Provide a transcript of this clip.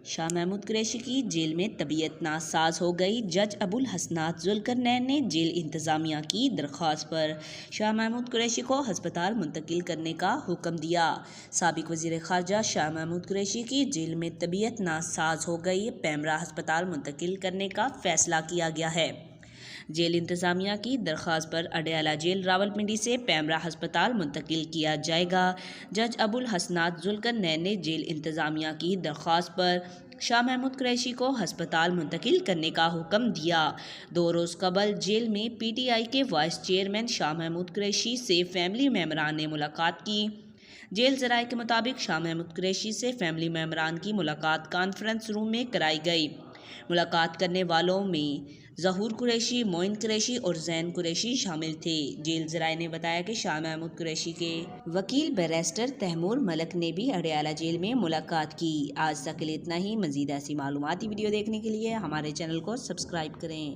शाह महमूद कुरैशी की जेल में तबीयत नासाज हो गई। जज अबुल हसनात जुल्करनैन ने जेल इंतज़ामिया की दरख्वास्त पर शाह महमूद कुरैशी को हस्पताल मुंतकिल करने का हुक्म दिया। साबिक वज़ीर ख़ारजा शाह महमूद कुरैशी की जेल में तबीयत नासाज हो गई। पैमरा हस्पताल मुंतकिल करने का फ़ैसला किया गया है। जेल इंतज़ामिया की दरख्वास्त पर अडयाला जेल रावलपिंडी से पैमरा हस्पताल मुंतकिल किया जाएगा। जज अबुल हसनात जुल्करनैन ने जेल इंतज़ामिया की दरख्वास्त पर शाह महमूद कुरैशी को हस्पताल मुंतकिल करने का हुक्म दिया। 2 रोज़ कबल जेल में PTI के वाइस चेयरमैन शाह महमूद कुरैशी से फैमिली मेम्बरान ने मुलाकात की। जेल ज़राए के मुताबिक शाह महमूद कुरैशी से फैमिली मेम्बरान की मुलाकात कॉन्फ्रेंस रूम में कराई गई। मुलाकात करने वालों में ज़हूर कुरैशी, मोइन कुरैशी और जैन कुरैशी शामिल थे। जेल ज़राए ने बताया कि शाह महमूद कुरैशी के वकील बैरिस्टर तैमूर मलक ने भी अडयाला जेल में मुलाकात की। आज तक के लिए इतना ही। मज़ीद ऐसी मालूमाती वीडियो देखने के लिए हमारे चैनल को सब्सक्राइब करें।